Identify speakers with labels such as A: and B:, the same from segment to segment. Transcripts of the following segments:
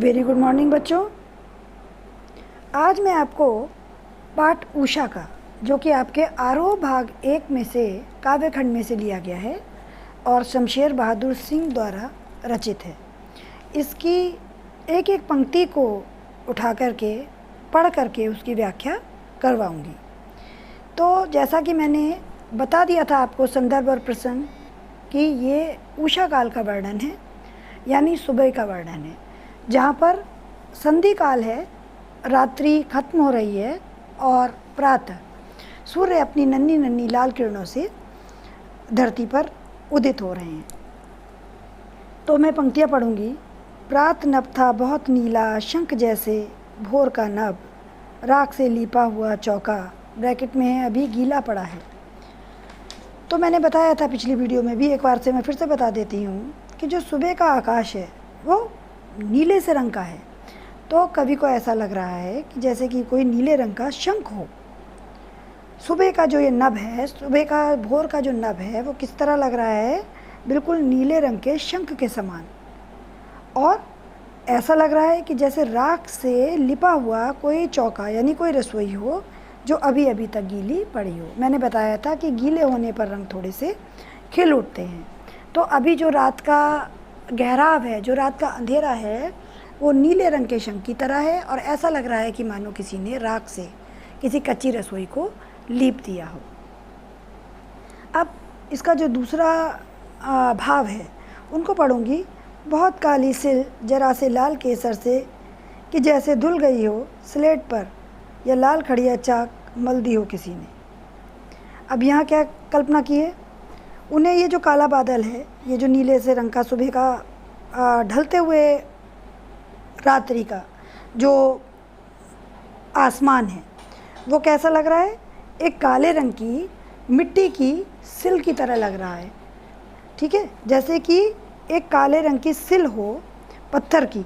A: Very good morning बच्चों। आज मैं आपको पाठ उषा का, जो कि आपके आरोह भाग 1 में से काव्य खंड में से लिया गया है और शमशेर बहादुर सिंह द्वारा रचित है, इसकी एक एक पंक्ति को उठा करके पढ़ करके उसकी व्याख्या करवाऊंगी। तो जैसा कि मैंने बता दिया था आपको संदर्भ और प्रसंग कि ये उषा काल का वर्णन है, यानी सुबह का वर्णन है, जहाँ पर संधि काल है, रात्रि खत्म हो रही है और प्रातः सूर्य अपनी नन्ही नन्ही लाल किरणों से धरती पर उदित हो रहे हैं। तो मैं पंक्तियाँ पढ़ूंगी। प्रात नभ था बहुत नीला, शंख जैसे भोर का नभ, राख से लीपा हुआ चौका, ब्रैकेट में है अभी गीला पड़ा है। तो मैंने बताया था पिछली वीडियो में भी, एक बार से मैं फिर से बता देती हूँ कि जो सुबह का आकाश है वो नीले से रंग का है। तो कवि को ऐसा लग रहा है कि जैसे कि कोई नीले रंग का शंख हो। सुबह का जो ये नभ है, सुबह का भोर का जो नभ है, वो किस तरह लग रहा है, बिल्कुल नीले रंग के शंख के समान। और ऐसा लग रहा है कि जैसे राख से लिपा हुआ कोई चौका, यानी कोई रसोई हो जो अभी अभी तक गीली पड़ी हो। मैंने बताया था कि गीले होने पर रंग थोड़े से खिल उठते हैं। तो अभी जो रात का गहराव है, जो रात का अंधेरा है, वो नीले रंग के शंख की तरह है और ऐसा लग रहा है कि मानो किसी ने राख से किसी कच्ची रसोई को लीप दिया हो। अब इसका जो दूसरा भाव है उनको पढ़ूंगी। बहुत काली सिल जरा से लाल केसर से, कि जैसे धुल गई हो स्लेट पर, या लाल खड़िया चाक मल दी हो किसी ने। अब यहाँ क्या कल्पना की है, उन्हें ये जो काला बादल है, ये जो नीले से रंग का सुबह का ढलते हुए रात्रि का जो आसमान है, वो कैसा लग रहा है, एक काले रंग की मिट्टी की सिल की तरह लग रहा है। ठीक है, जैसे कि एक काले रंग की सिल हो पत्थर की,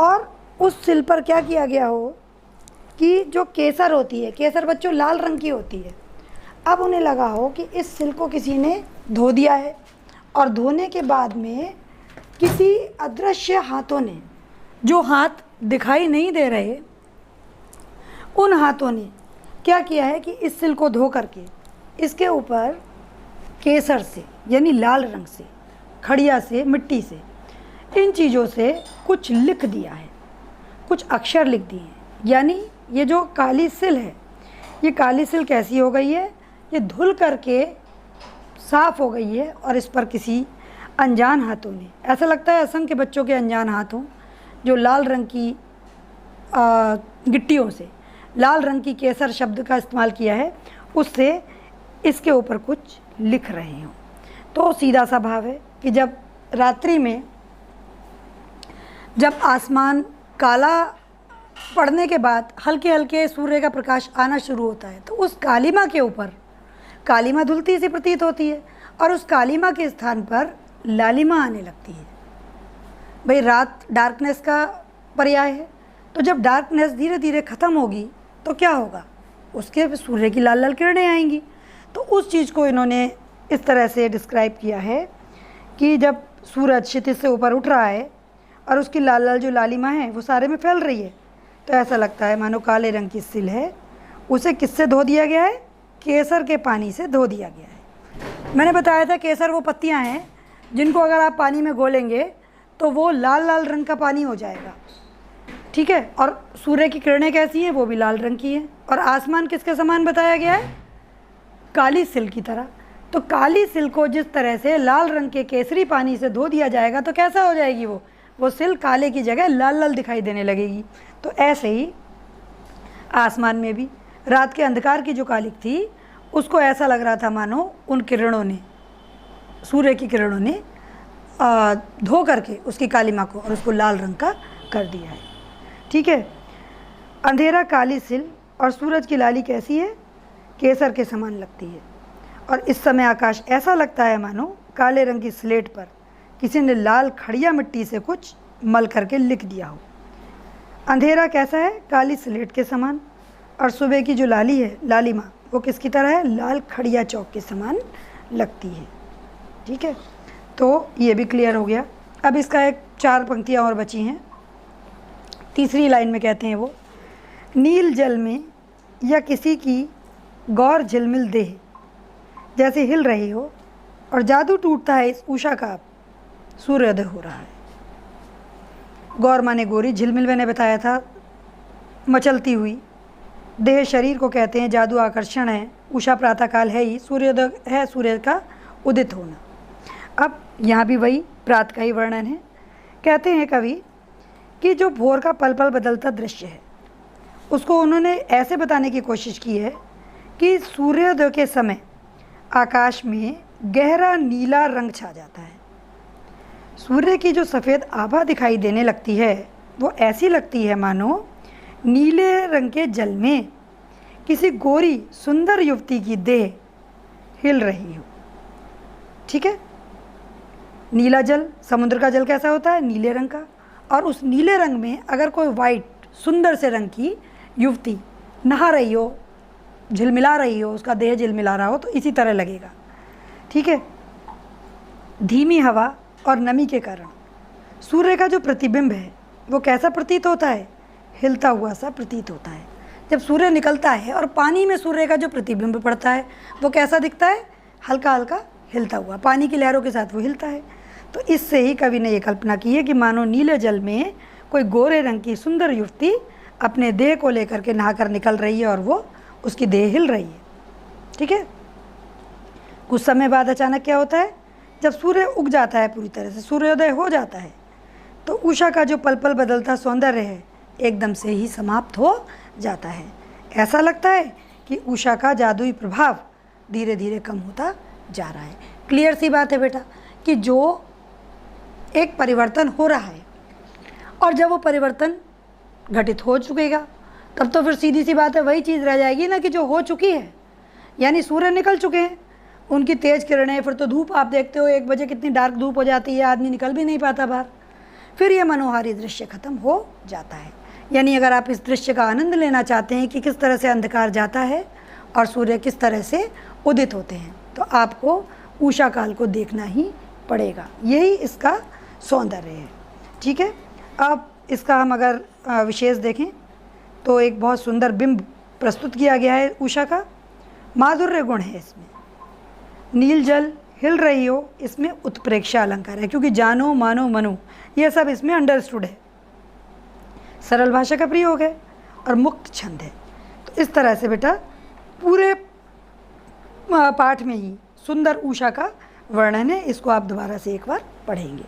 A: और उस सिल पर क्या किया गया हो कि जो केसर होती है, केसर बच्चों लाल रंग की होती है, अब उन्हें लगा हो कि इस सिल को किसी ने धो दिया है, और धोने के बाद में किसी अदृश्य हाथों ने, जो हाथ दिखाई नहीं दे रहे, उन हाथों ने क्या किया है कि इस सिल को धो करके इसके ऊपर केसर से, यानी लाल रंग से, खड़िया से, मिट्टी से, इन चीज़ों से कुछ लिख दिया है, कुछ अक्षर लिख दिए हैं। यानी ये जो काली सिल है, ये काली सिल कैसी हो गई है, ये धुल करके साफ़ हो गई है, और इस पर किसी अनजान हाथों ने, ऐसा लगता है असंख्य बच्चों के अनजान हाथों, जो लाल रंग की गिट्टियों से लाल रंग की केसर शब्द का इस्तेमाल किया है, उससे इसके ऊपर कुछ लिख रहे हों। तो सीधा सा भाव है कि जब रात्रि में, जब आसमान काला पड़ने के बाद हल्के हल्के सूर्य का प्रकाश आना शुरू होता है, तो उस कालीमा के ऊपर, कालीमा धुलती सी प्रतीत होती है, और उस कालीमा के स्थान पर लालिमा आने लगती है। भाई रात डार्कनेस का पर्याय है, तो जब डार्कनेस धीरे धीरे ख़त्म होगी तो क्या होगा, उसके सूर्य की लाल लाल किरणें आएंगी। तो उस चीज़ को इन्होंने इस तरह से डिस्क्राइब किया है कि जब सूरज क्षितिज से ऊपर उठ रहा है और उसकी लाल लाल जो लालिमा है वो सारे में फैल रही है, तो ऐसा लगता है मानो काले रंग की सिल है, उसे किससे धो दिया गया है, केसर के पानी से धो दिया गया है। मैंने बताया था केसर वो पत्तियां हैं जिनको अगर आप पानी में घोलेंगे तो वो लाल लाल रंग का पानी हो जाएगा। ठीक है, और सूर्य की किरणें कैसी हैं, वो भी लाल रंग की हैं, और आसमान किसके समान बताया गया है, काली सिल की तरह। तो काली सिल को जिस तरह से लाल रंग के केसरी पानी से धो दिया जाएगा तो कैसा हो जाएगी, वो सिल काले की जगह लाल लाल दिखाई देने लगेगी। तो ऐसे ही आसमान में भी रात के अंधकार की जो कालिक थी, उसको ऐसा लग रहा था मानो उन किरणों ने, सूर्य की किरणों ने धो करके उसकी कालिमा को और उसको लाल रंग का कर दिया है। ठीक है, अंधेरा काली सिल और सूरज की लाली कैसी है, केसर के समान लगती है, और इस समय आकाश ऐसा लगता है मानो काले रंग की स्लेट पर किसी ने लाल खड़िया मिट्टी से कुछ मल करके लिख दिया हो। अंधेरा कैसा है, काली स्लेट के समान, और सुबह की जो लाली है, लालिमा, वो किसकी तरह है, लाल खड़िया चौक के समान लगती है। ठीक है, तो ये भी क्लियर हो गया। अब इसका एक 4 पंक्तियाँ और बची हैं, तीसरी लाइन में कहते हैं वो, नील जल में या किसी की गौर झिलमिल देह जैसे हिल रही हो और जादू टूटता है इस उषा का, सूर्योदय हो रहा है। गौर माने गोरी, झिलमिल मैंने बताया था मचलती हुई, देह शरीर को कहते हैं, जादू आकर्षण है, उषा प्रातःकाल है ही, सूर्योदय है सूर्य का उदित होना। अब यहाँ भी वही प्रातः का ही वर्णन है। कहते हैं कवि कि जो भोर का पल पल बदलता दृश्य है उसको उन्होंने ऐसे बताने की कोशिश की है कि सूर्योदय के समय आकाश में गहरा नीला रंग छा जाता है। सूर्य की जो सफ़ेद आभा दिखाई देने लगती है वो ऐसी लगती है मानो नीले रंग के जल में किसी गोरी सुंदर युवती की देह हिल रही हो। ठीक है, नीला जल, समुद्र का जल कैसा होता है? नीले रंग का। और उस नीले रंग में अगर कोई वाइट सुंदर से रंग की युवती नहा रही हो, झिलमिला रही हो, उसका देह झिलमिला रहा हो, तो इसी तरह लगेगा। ठीक है, धीमी हवा और नमी के कारण सूर्य का जो प्रतिबिंब है वो कैसा प्रतीत होता है? हिलता हुआ सा प्रतीत होता है। जब सूर्य निकलता है और पानी में सूर्य का जो प्रतिबिंब पड़ता है वो कैसा दिखता है? हल्का हल्का हिलता हुआ, पानी की लहरों के साथ वो हिलता है। तो इससे ही कवि ने ये कल्पना की है कि मानो नीले जल में कोई गोरे रंग की सुंदर युवती अपने देह को लेकर के नहाकर निकल रही है और वो उसकी देह हिल रही है। ठीक है, कुछ समय बाद अचानक क्या होता है? जब सूर्य उग जाता है, पूरी तरह से सूर्योदय हो जाता है, तो उषा का जो पल पल बदलता सौंदर्य है एकदम से ही समाप्त हो जाता है। ऐसा लगता है कि उषा का जादुई प्रभाव धीरे धीरे कम होता जा रहा है। क्लियर सी बात है बेटा कि जो एक परिवर्तन हो रहा है और जब वो परिवर्तन घटित हो चुकेगा तब तो फिर सीधी सी बात है वही चीज़ रह जाएगी ना कि जो हो चुकी है। यानी सूर्य निकल चुके हैं, उनकी तेज़ किरणें, फिर तो धूप आप देखते हो 1 बजे कितनी डार्क धूप हो जाती है, आदमी निकल भी नहीं पाता बाहर। फिर ये मनोहारी दृश्य खत्म हो जाता है। यानी अगर आप इस दृश्य का आनंद लेना चाहते हैं कि किस तरह से अंधकार जाता है और सूर्य किस तरह से उदित होते हैं, तो आपको उषा काल को देखना ही पड़ेगा। यही इसका सौंदर्य है। ठीक है, अब इसका हम अगर विशेष देखें तो एक बहुत सुंदर बिंब प्रस्तुत किया गया है उषा का। माधुर्य गुण है इसमें, नील जल हिल रही हो, इसमें उत्प्रेक्षा अलंकार है, क्योंकि जानो मानो मनो ये सब इसमें अंडरस्टूड है। सरल भाषा का प्रयोग है और मुक्त छंद है। तो इस तरह से बेटा पूरे पाठ में ही सुंदर उषा का वर्णन है। इसको आप दोबारा से एक बार पढ़ेंगे।